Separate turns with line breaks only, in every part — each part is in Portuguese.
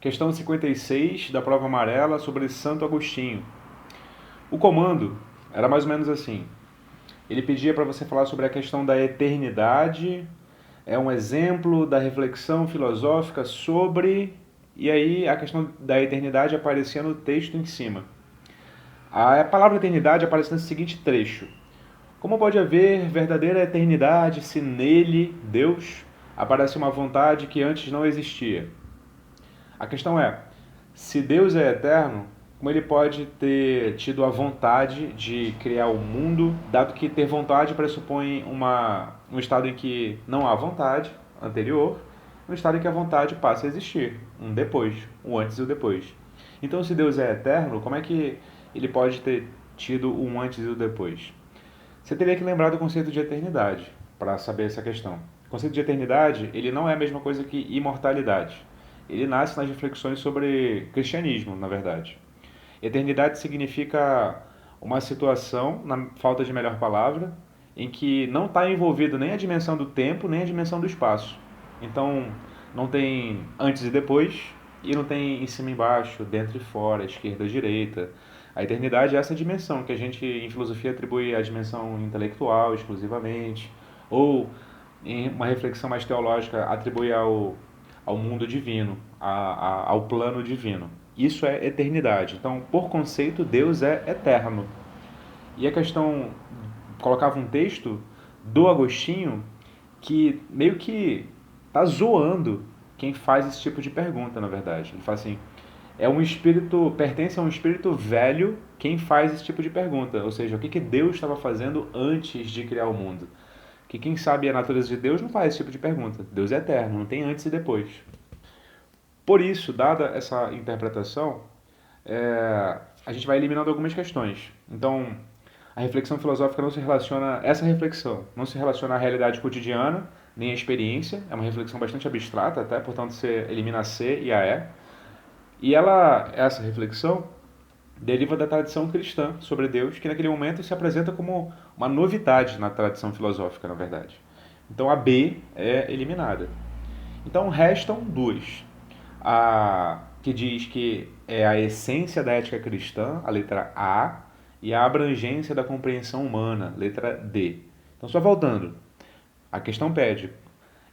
Questão 56 da prova amarela sobre Santo Agostinho. O comando era mais ou menos assim. Ele pedia para você falar sobre a questão da eternidade, é um exemplo da reflexão filosófica sobre... E aí a questão da eternidade aparecia no texto em cima. A palavra eternidade aparece nesse seguinte trecho. Como pode haver verdadeira eternidade se nele, Deus, aparece uma vontade que antes não existia? A questão é, se Deus é eterno, como ele pode ter tido a vontade de criar o mundo, dado que ter vontade pressupõe um estado em que não há vontade anterior, um estado em que a vontade passa a existir, um depois, o antes e o depois. Então, se Deus é eterno, como é que ele pode ter tido um antes e o depois? Você teria que lembrar do conceito de eternidade para saber essa questão. O conceito de eternidade, ele não é a mesma coisa que imortalidade. Ele nasce nas reflexões sobre cristianismo, na verdade. Eternidade significa uma situação, na falta de melhor palavra, em que não está envolvido nem a dimensão do tempo, nem a dimensão do espaço. Então, não tem antes e depois, e não tem em cima e embaixo, dentro e fora, esquerda e direita. A eternidade é essa dimensão que a gente, em filosofia, atribui à dimensão intelectual exclusivamente, ou, em uma reflexão mais teológica, atribui ao mundo divino, ao plano divino. Isso é eternidade. Então, por conceito, Deus é eterno. E a questão colocava um texto do Agostinho que meio que tá zoando quem faz esse tipo de pergunta, na verdade. Ele fala assim: é um espírito, pertence a um espírito velho quem faz esse tipo de pergunta. Ou seja, o que Deus estava fazendo antes de criar o mundo? Que quem sabe a natureza de Deus não faz esse tipo de pergunta. Deus é eterno, não tem antes e depois. Por isso, dada essa interpretação, a gente vai eliminando algumas questões. Então, a reflexão filosófica não se relaciona, essa reflexão não se relaciona à realidade cotidiana, nem à experiência, é uma reflexão bastante abstrata até, portanto você elimina a C e a E. E essa reflexão deriva da tradição cristã sobre Deus, que naquele momento se apresenta como uma novidade na tradição filosófica, na verdade. Então a B é eliminada. Então restam duas. A que diz que é a essência da ética cristã, a letra A, e a abrangência da compreensão humana, letra D. Então, só voltando, a questão pede,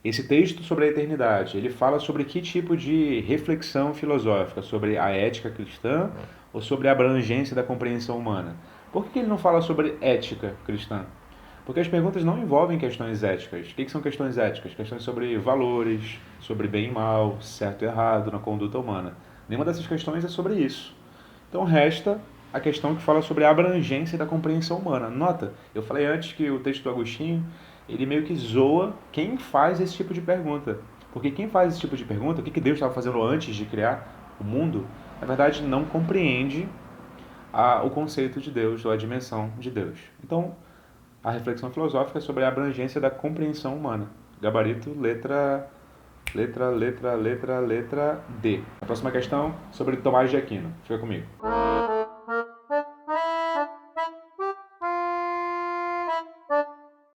esse texto sobre a eternidade, ele fala sobre que tipo de reflexão filosófica? Sobre a ética cristã ou sobre a abrangência da compreensão humana? Por que ele não fala sobre ética cristã? Porque as perguntas não envolvem questões éticas. O que são questões éticas? Questões sobre valores, sobre bem e mal, certo e errado na conduta humana. Nenhuma dessas questões é sobre isso. Então resta a questão que fala sobre a abrangência da compreensão humana. Nota, eu falei antes que o texto do Agostinho, ele meio que zoa quem faz esse tipo de pergunta. Porque quem faz esse tipo de pergunta, o que Deus estava fazendo antes de criar o mundo, na verdade não compreende o conceito de Deus ou a dimensão de Deus. Então, a reflexão filosófica é sobre a abrangência da compreensão humana. Gabarito, letra D. A próxima questão sobre Tomás de Aquino. Fica comigo.